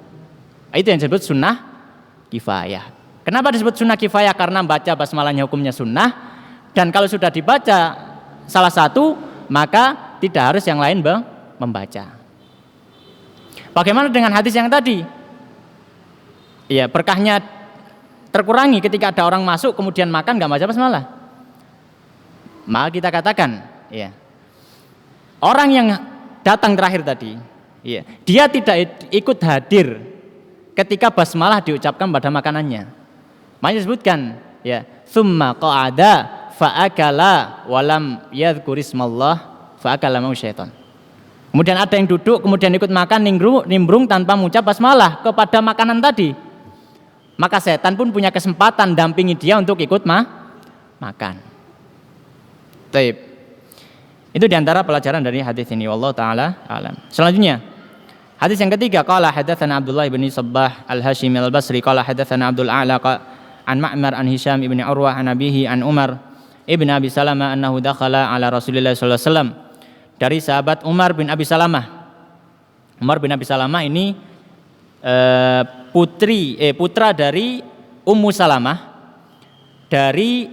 Itu yang disebut sunnah kifayah. Kenapa disebut sunnah kifayah? Karena baca basmalahnya hukumnya sunnah, dan kalau sudah dibaca salah satu, maka tidak harus yang lain membaca. Bagaimana dengan hadis yang tadi? Ya, berkahnya terkurangi ketika ada orang masuk kemudian makan nggak baca basmalah. Maka kita katakan, ya, orang yang datang terakhir tadi, ya, dia tidak ikut hadir ketika basmalah diucapkan pada makanannya. Makanya disebutkan, ya, tsumma qa'ada fa'akala walam yadhkurismallah fa'akala mau syaitan. Kemudian ada yang duduk kemudian ikut makan nimbrung tanpa mengucap basmalah kepada makanan tadi. Maka setan pun punya kesempatan dampingi dia untuk ikut makan. Taib. Itu diantara pelajaran dari hadis ini. Wallahu taala alam. Selanjutnya, hadis yang ketiga, qala hadatsana Abdullah bin Sabbah al-Hashimi al-Basri qala hadatsana Abdul A'la an Ma'mar an Hisham ibn Urwah an abihi an Umar ibn Abi Salamah annahu dakhala ala Rasulillah sallallahu alaihi wasallam. Dari sahabat Umar bin Abi Salamah. Umar bin Abi Salamah ini putra dari Ummu Salamah dari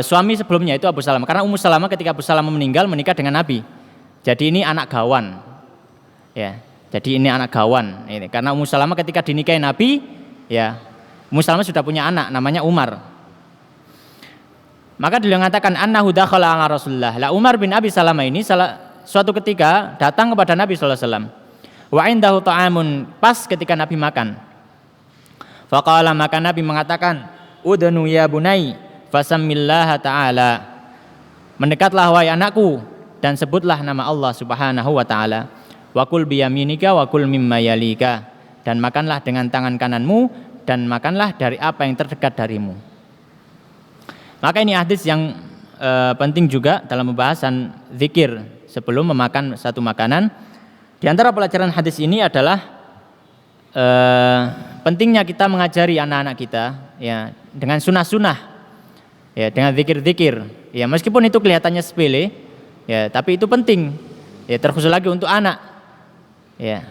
suami sebelumnya itu Abu Salamah. Karena Ummu Salamah ketika Abu Salamah meninggal menikah dengan Nabi. Jadi ini anak gawan. Ya, jadi ini anak gawan. Ini karena Ummu Salamah ketika dinikahi Nabi, ya, Ummu Salamah sudah punya anak namanya Umar. Maka dia mengatakan annahu dakhala ala Rasulullah. La Umar bin Abi Salamah ini suatu ketika datang kepada Nabi sallallahu alaihi wasallam. Wa indahu ta'amun, pas ketika Nabi makan. Faqala, maka Nabi mengatakan, udnu ya bunai fasammillaha ta'ala. Mendekatlah wahai anakku dan sebutlah nama Allah Subhanahu wa taala. Wa kul biyaminika wa kul mimma yalika. Dan makanlah dengan tangan kananmu dan makanlah dari apa yang terdekat darimu. Maka ini hadis yang penting juga dalam pembahasan zikir sebelum memakan satu makanan. Di antara pelajaran hadis ini adalah pentingnya kita mengajari anak-anak kita, ya, dengan sunnah-sunnah, ya, dengan zikir-zikir, ya, meskipun itu kelihatannya sepele, ya, tapi itu penting, ya, terkhusus lagi untuk anak, ya.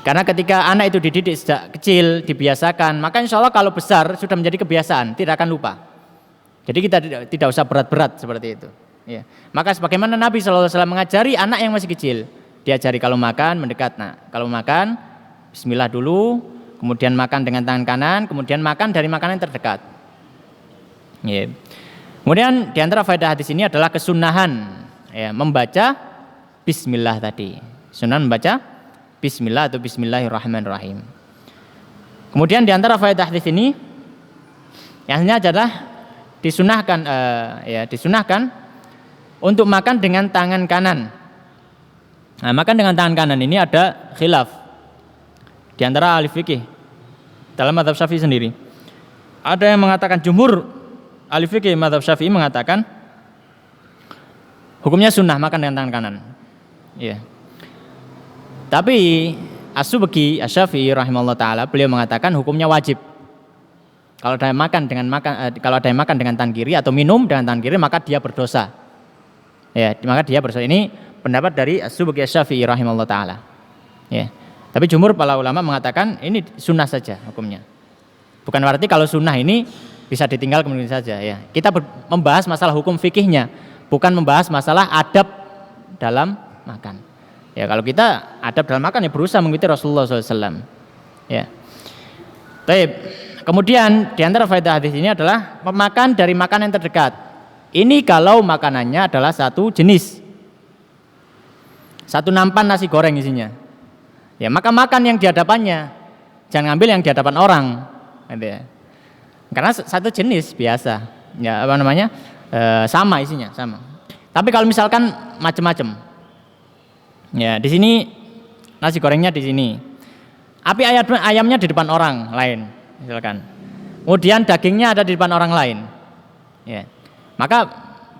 Karena ketika anak itu dididik sejak kecil, dibiasakan, maka insya Allah kalau besar sudah menjadi kebiasaan, tidak akan lupa. Jadi kita tidak usah berat-berat seperti itu. Ya. Maka sebagaimana Nabi SAW mengajari anak yang masih kecil, diajari kalau makan mendekat. Nah, kalau makan, bismillah dulu, kemudian makan dengan tangan kanan, kemudian makan dari makanan yang terdekat. Ya. Kemudian di antara faedah hadis ini adalah kesunahan, ya, membaca bismillah tadi. Sunnah membaca bismillah atau bismillahirrahmanirrahim. Kemudian di antara faedah hadis ini yang adalah disunahkan, disunahkan untuk makan dengan tangan kanan. Nah, makan dengan tangan kanan ini ada khilaf di antara ahli fikih dalam mazhab Syafi'i sendiri. Ada yang mengatakan, jumhur ahli fikih mazhab Syafi'i mengatakan hukumnya sunnah makan dengan tangan kanan. Ya. Tapi As-Subki Asy-Syafi'i rahimahullah taala beliau mengatakan hukumnya wajib. Kalau ada yang makan dengan tangan kiri atau minum dengan tangan kiri maka dia berdosa. Ya, maka dia berdosa. Ini pendapat dari As-Subki Asy-Syafi'i rahimahullah taala. Ya. Tapi jumhur para ulama mengatakan ini sunnah saja hukumnya. Bukan berarti kalau sunnah ini bisa ditinggal kemudian saja ya. Kita membahas masalah hukum fikihnya, bukan membahas masalah adab dalam makan. Ya kalau kita adab dalam makan ya berusaha mengikuti Rasulullah SAW. Ya. Baik. Kemudian di antara faedah hadis ini adalah memakan dari makanan yang terdekat. Ini kalau makanannya adalah satu jenis, satu nampan nasi goreng isinya. Ya maka makan yang di hadapannya, jangan ambil yang di hadapan orang. Gitu ya. Karena satu jenis biasa, ya apa namanya sama isinya sama. Tapi kalau misalkan macam-macam, ya di sini nasi gorengnya di sini, ayamnya di depan orang lain, misalkan. Kemudian dagingnya ada di depan orang lain, ya. Maka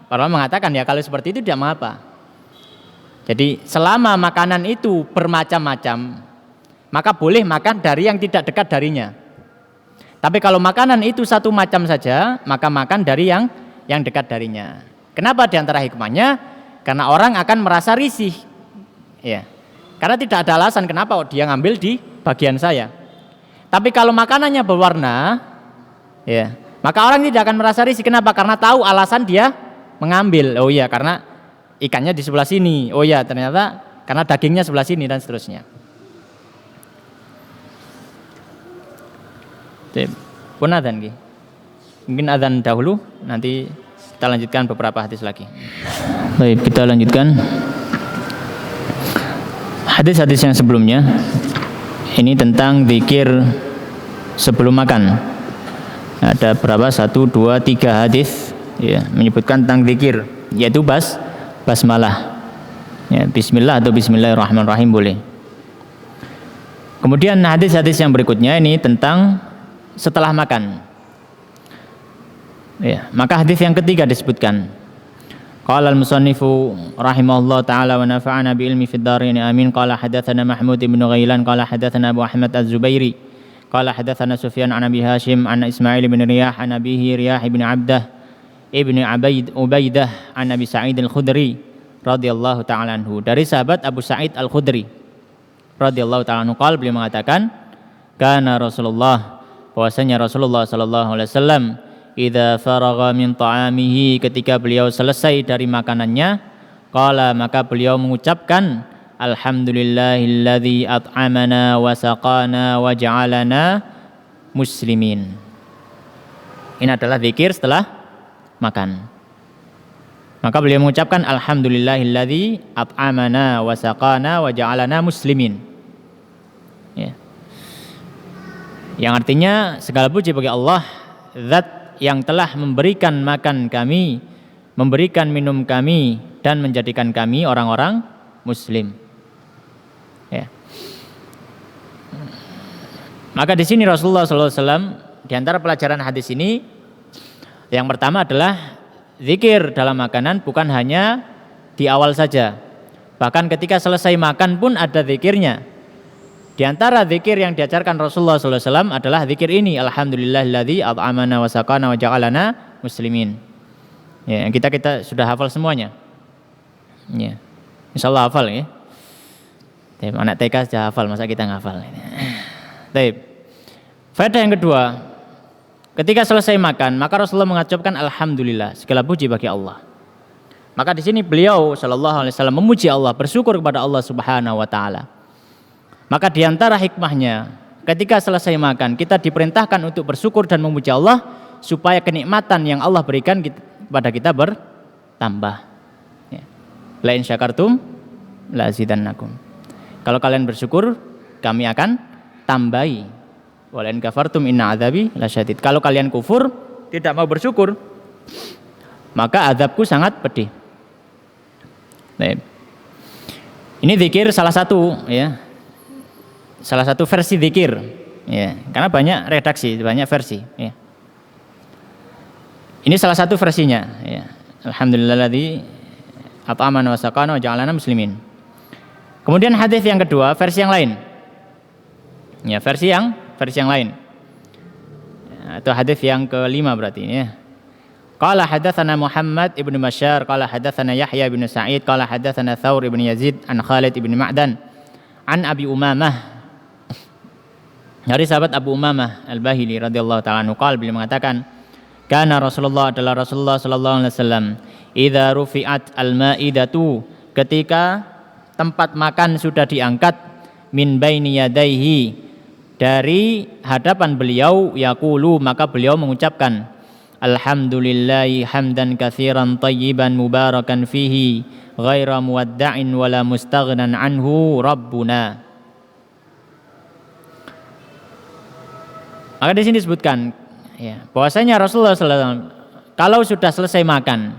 para ulama mengatakan ya kalau seperti itu tidak mengapa. Jadi selama makanan itu bermacam-macam, maka boleh makan dari yang tidak dekat darinya. Tapi kalau makanan itu satu macam saja, maka makan dari yang dekat darinya. Kenapa diantara hikmahnya? Karena orang akan merasa risih, ya. Karena tidak ada alasan kenapa dia ngambil di bagian saya. Tapi kalau makanannya berwarna, ya, maka orang tidak akan merasa risih. Kenapa? Karena tahu alasan dia mengambil. Oh iya, karena ikannya di sebelah sini. Oh iya, ternyata karena dagingnya sebelah sini dan seterusnya. Pun adzan ki. Mungkin adzan dahulu, nanti kita lanjutkan beberapa hadis lagi. Baik, kita lanjutkan hadis-hadis yang sebelumnya. Ini tentang zikir sebelum makan. Ada berapa? 1, 2, 3 hadis ya, menyebutkan tentang zikir, yaitu basmalah. Ya, bismillah atau bismillahirrahmanirrahim boleh. Kemudian hadis-hadis yang berikutnya ini tentang setelah makan. Ya, maka hadis yang ketiga disebutkan. Qala al-musannifu rahimahullah taala wa nafa'ana bi ilmi fid dharain amin. Qala hadatsana Mahmud bin Ghailan qala hadatsana Abu Ahmad Az-Zubairi qala hadatsana Sufyan an Abi Hashim an Ismail bin Riyah an abihi Riyah bin Abdah ibni Ubaidah an Abi Sa'id Al-Khudri radhiyallahu taala anhu. Dari sahabat Abu Sa'id Al-Khudri radhiyallahu taala anhu qala, beliau mengatakan kana Rasulullah, bahwasanya Rasulullah sallallahu alaihi wasallam idza faragha min ta'amihi, ketika beliau selesai dari makanannya, qala, maka beliau mengucapkan alhamdulillahilladzi at'amana wa saqana wa ja'alana muslimin. Ini adalah zikir setelah makan. Maka beliau mengucapkan alhamdulillahilladzi at'amana wa saqana wa ja'alana muslimin. Ya. Yang artinya segala puji bagi Allah, zat yang telah memberikan makan kami, memberikan minum kami, dan menjadikan kami orang-orang muslim. Ya. Maka di sini Rasulullah SAW, di antara pelajaran hadis ini, yang pertama adalah zikir dalam makanan bukan hanya di awal saja, bahkan ketika selesai makan pun ada zikirnya. Di antara zikir yang diajarkan Rasulullah SAW adalah zikir ini, alhamdulillahilladzi at'amana wa saqana wa ja'alana muslimin. Ya, kita sudah hafal semuanya. Ya. Insyaallah hafal ya. Anak TK sudah hafal, masa kita enggak hafal. Baik. Faedah yang kedua, ketika selesai makan, maka Rasulullah mengucapkan alhamdulillah, segala puji bagi Allah. Maka di sini beliau sallallahu alaihi wasallam memuji Allah, bersyukur kepada Allah Subhanahu wa taala. Maka di antara hikmahnya, ketika selesai makan, kita diperintahkan untuk bersyukur dan memuji Allah supaya kenikmatan yang Allah berikan kepada kita bertambah. Ya. La in syakartum la azidannakum. Kalau kalian bersyukur, kami akan tambahi. Wa la in kafartum inna adzabi lasyadid. Kalau kalian kufur, tidak mau bersyukur, maka azabku sangat pedih. Baik. Ini zikir salah satu ya. Salah satu versi zikir, ya, karena banyak redaksi, banyak versi. Ya. Ini salah satu versinya. Ya. Alhamdulillahilladzi at'amana wa saqana wa ja'alana muslimin. Kemudian hadis yang kedua, versi yang lain. Ya, versi yang lain. Ya, atau hadis yang kelima berarti. Ya. Qala hadatsana Muhammad ibnu Masyar, qala hadatsana Yahya bin Sa'id, qala hadatsana Thawr ibn Yazid an Khalid ibn Ma'dan an Abi Umamah. Dari sahabat Abu Umamah Al-Bahili radhiyallahu ta'ala anhu, beliau mengatakan Karena Rasulullah adalah Rasulullah sallallahu alaihi wasallam, idza rufi'at al-ma'idatu, ketika tempat makan sudah diangkat, min baini yadaihi, dari hadapan beliau, yaqulu, maka beliau mengucapkan, alhamdulillahi hamdan katsiran tayyiban mubarakan fihi ghaira muwadda'in wala mustaghnan anhu rabbuna. Maka di sini disebutkan ya, bahwasanya Rasulullah SAW kalau sudah selesai makan,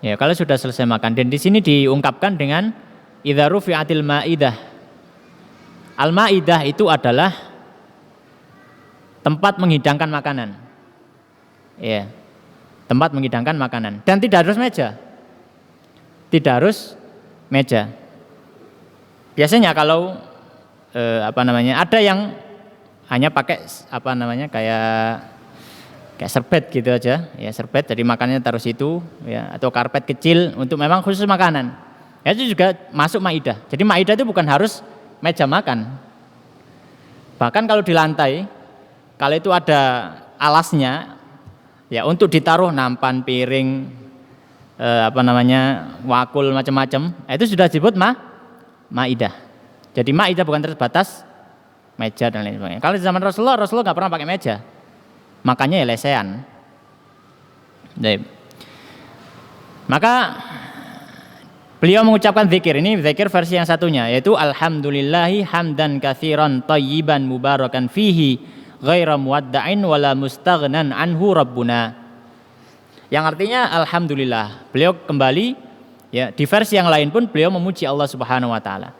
ya kalau sudah selesai makan, dan di sini diungkapkan dengan idza rufi'atil ma'idah. Al-ma'idah itu adalah tempat menghidangkan makanan, ya, tempat menghidangkan makanan, dan tidak harus meja, tidak harus meja. Biasanya kalau ada yang hanya pakai kayak serbet gitu aja, ya serbet, jadi makannya taruh situ, ya, atau karpet kecil untuk memang khusus makanan. Ya, itu juga masuk maidah. Jadi maidah itu bukan harus meja makan. Bahkan kalau di lantai, kalau itu ada alasnya, ya untuk ditaruh nampan, piring, wakul macam-macam, itu sudah disebut maidah. Jadi maidah bukan terbatas meja dan lain sebagainya. Kalau di zaman Rasulullah nggak pernah pakai meja, makanya ya lesehan. Maka beliau mengucapkan zikir, ini zikir versi yang satunya, yaitu alhamdulillahi hamdan katsiran thayyiban mubarakan fihi ghaira muwadda'in wala mustaghnan anhu rabbuna. Yang artinya alhamdulillah. Beliau kembali, ya, di versi yang lain pun beliau memuji Allah Subhanahu wa taala.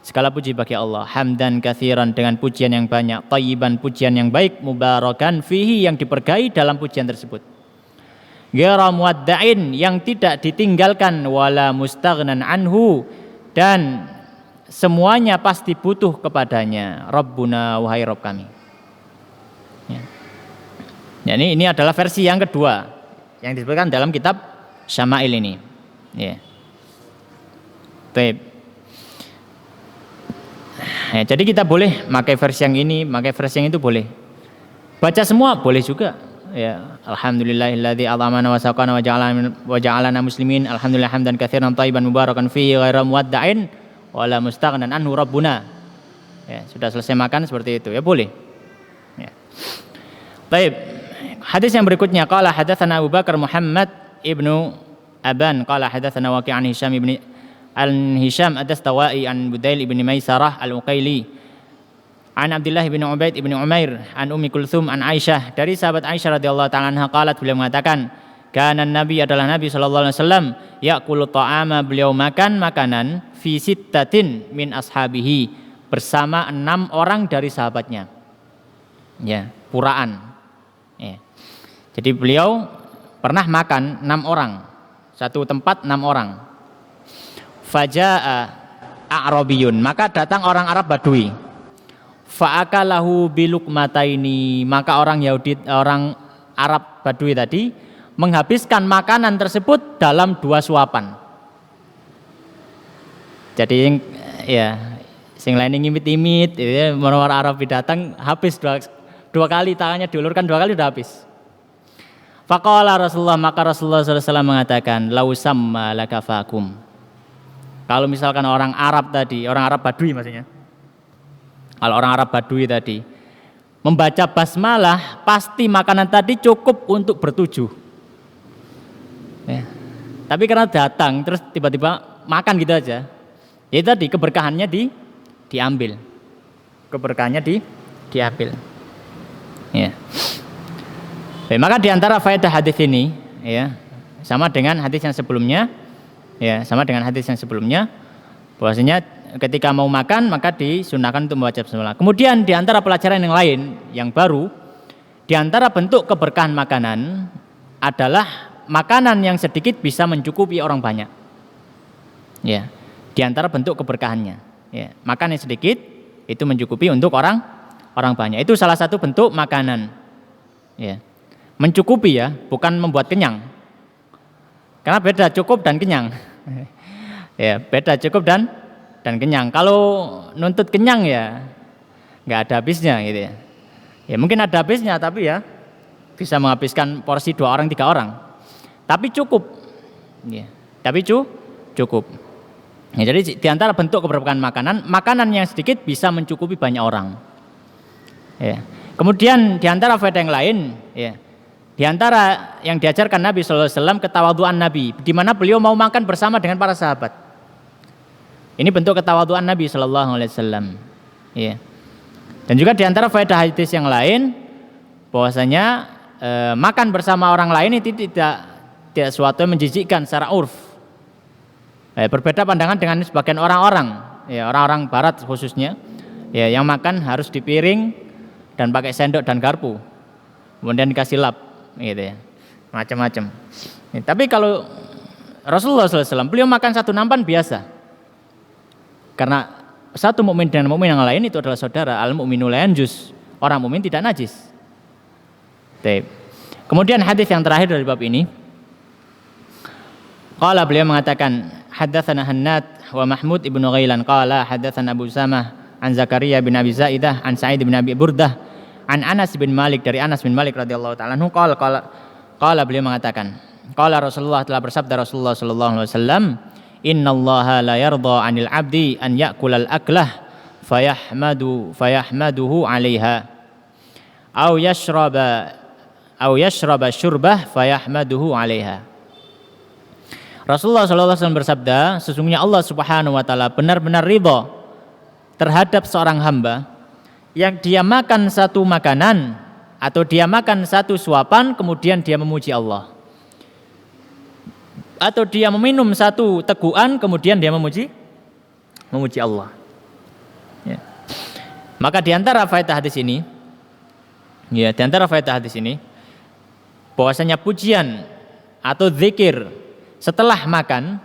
Segala puji bagi Allah, hamdan katsiran, dengan pujian yang banyak, thayyiban, pujian yang baik, mubarakan fihi, yang diberkahi dalam pujian tersebut, ghairu muwadda'in, yang tidak ditinggalkan, wala mustaghnan anhu, dan semuanya pasti butuh kepadanya, Rabbuna, wahai Rabb kami. Ya, ini adalah versi yang kedua yang disebutkan dalam kitab Syama'il ini. Ya. Baik. Ya, jadi kita boleh pakai versi yang ini, pakai versi yang itu boleh. Baca semua boleh juga. Ya, alhamdulillahilladzi at'amana wa saqana wa ja'alana muslimin, alhamdulillah hamdan katsiran thayyiban mubarakan fihi ghairu muwadda'in wala mustaghnan anhu rabbuna. Ya, sudah selesai makan seperti itu, ya boleh. Ya. Baik. Hadis yang berikutnya, qala hadatsana Abu Bakar Muhammad ibnu Aban qala hadatsana Waqi' an Hisham ibn Al-Hisham ad-Dastawai an Budail ibn Maisarah al-Uqaili an Abdullah ibn Ubaid ibn Umair an Ummi Kulthum an Aisyah, dari sahabat Aisyah radhiyallahu ta'ala anha, qalat, beliau mengatakan, kana Nabi, adalah Nabi sallallahu alaihi wasallam, ya'kulu ta'ama, beliau makan makanan, fi sittatin min ashabihi, bersama 6 orang dari sahabatnya. Ya, puraan. Ya. Jadi beliau pernah makan 6 orang, satu tempat 6 orang. Faja'a a'rabiyun, maka datang orang Arab Badui. Fa'akalahu bilukmataini, maka orang Yahudi, orang Arab Badui tadi menghabiskan makanan tersebut dalam 2 suapan. Jadi ya, sing lain ngimit-imit, ya, orang Arab datang habis 2 kali, tangannya diulurkan 2 kali udah habis. Faqala Rasulullah, maka Rasulullah SAW mengatakan, lausamma lakafakum. Kalau misalkan orang Arab tadi, orang Arab Badui maksudnya, kalau orang Arab Badui tadi membaca basmalah, pasti makanan tadi cukup untuk bertujuh. Ya. Tapi karena datang terus tiba-tiba makan gitu aja, ya tadi keberkahannya diambil, keberkahannya diambil. Ya. Baik, maka diantara faedah hadis ini, ya, sama dengan hadis yang sebelumnya. Ya, sama dengan hadis yang sebelumnya, bahwasanya ketika mau makan maka disunahkan untuk membaca basmalah. Kemudian diantara pelajaran yang lain yang baru, diantara bentuk keberkahan makanan adalah makanan yang sedikit bisa mencukupi orang banyak. Ya, diantara bentuk keberkahannya, ya, makan yang sedikit itu mencukupi untuk orang banyak. Itu salah satu bentuk makanan. Ya, mencukupi, ya, bukan membuat kenyang. Karena beda cukup dan kenyang. Ya, beda cukup dan kenyang. Kalau nuntut kenyang, ya nggak ada habisnya gitu, ya. Ya mungkin ada habisnya, tapi ya bisa menghabiskan porsi 2 orang 3 orang. Tapi cukup. Ya, tapi cukup. Ya, jadi di antara bentuk keberkahan makanan yang sedikit bisa mencukupi banyak orang. Ya. Kemudian di antara faedah yang lain, ya, di antara yang diajarkan Nabi sallallahu alaihi wasallam ketawaduan Nabi, di mana beliau mau makan bersama dengan para sahabat. Ini bentuk ketawaduan Nabi sallallahu alaihi wasallam. Ya. Dan juga di antara faedah hadis yang lain, bahwasanya makan bersama orang lain itu tidak sesuatu yang menjijikkan secara urf. Berbeda pandangan dengan sebagian orang-orang, ya, orang-orang Barat khususnya, ya, yang makan harus di piring dan pakai sendok dan garpu, kemudian dikasih lap, gitu ya, macam-macam. Ya, tapi kalau Rasulullah SAW, beliau makan satu nampan biasa, karena satu mukmin dengan mukmin yang lain itu adalah saudara. Al mukminu la yanjus, orang mukmin tidak najis. Kemudian hadis yang terakhir dari bab ini, qala beliau mengatakan, haddatsana Hannad wa Mahmud ibnu Ghailan qala haddatsana Abu Samah an Zakaria bin Abi Zaidah an Sa'id bin Abi Burdah an Anas bin Malik, dari Anas bin Malik radhiyallahu taala anhu qala beliau mengatakan, qala Rasulullah, telah bersabda Rasulullah sallallahu alaihi wasallam, innallaha la yarda 'anil 'abdi an ya'kulal aklah fayahmaduhu 'alaiha aw yashraba syurbah fayahmaduhu 'alaiha. Rasulullah SAW bersabda, sesungguhnya Allah Subhanahu wa taala benar-benar ridha terhadap seorang hamba yang dia makan satu makanan atau dia makan satu suapan kemudian dia memuji Allah, atau dia meminum satu tegukan kemudian dia memuji Allah. Ya. Maka di antara faedah hadis ini, bahwasanya pujian atau zikir setelah makan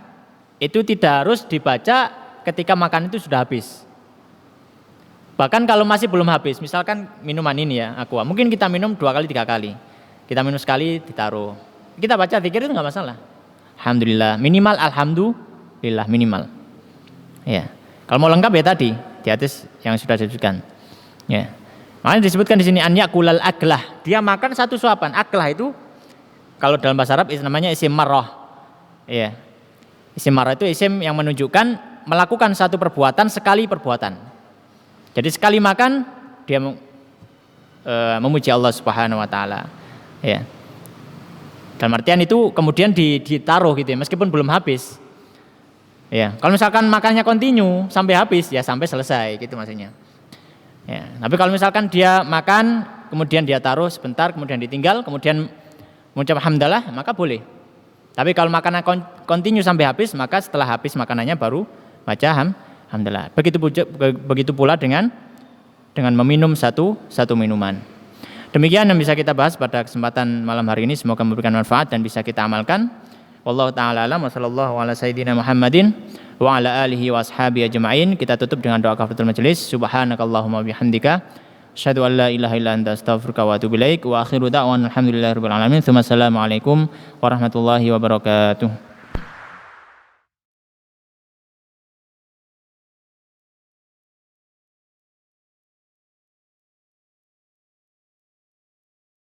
itu tidak harus dibaca ketika makan itu sudah habis. Bahkan kalau masih belum habis, misalkan minuman ini ya, aqua, mungkin kita minum 2 kali 3 kali, kita minum sekali ditaruh, kita baca zikir itu nggak masalah. Alhamdulillah, minimal alhamdulillah minimal. Ya, kalau mau lengkap ya tadi di hadis yang sudah disebutkan. Ya, makanya disebutkan di sini an yakulal aklah, dia makan satu suapan. Aklah itu kalau dalam bahasa Arab itu namanya isim marrah. Ya, isim marrah itu isim yang menunjukkan melakukan satu perbuatan sekali perbuatan. Jadi sekali makan dia memuji Allah Subhanahu wa taala. Ya. Dalam artian itu kemudian ditaruh gitu ya, meskipun belum habis. Ya, kalau misalkan makannya kontinu sampai habis ya sampai selesai gitu maksudnya. Ya, tapi kalau misalkan dia makan kemudian dia taruh sebentar kemudian ditinggal kemudian mengucap hamdalah maka boleh. Tapi kalau makanan kontinu sampai habis maka setelah habis makanannya baru baca hamdalah. Begitu pula dengan meminum satu minuman. Demikian yang bisa kita bahas pada kesempatan malam hari ini, semoga memberikan manfaat dan bisa kita amalkan. Wallahu taala alam wa sallallahu ala sayyidina Muhammadin wa ala alihi wa ashabihi ajma'in. Kita tutup dengan doa kafaratul majelis. Subhanakallahumma bihamdika asyhadu an la ilaha illa anta astaghfiruka wa atubu ilaik wa akhiru da'wana alhamdulillahirabbil alamin. Assalamualaikum warahmatullahi wabarakatuh.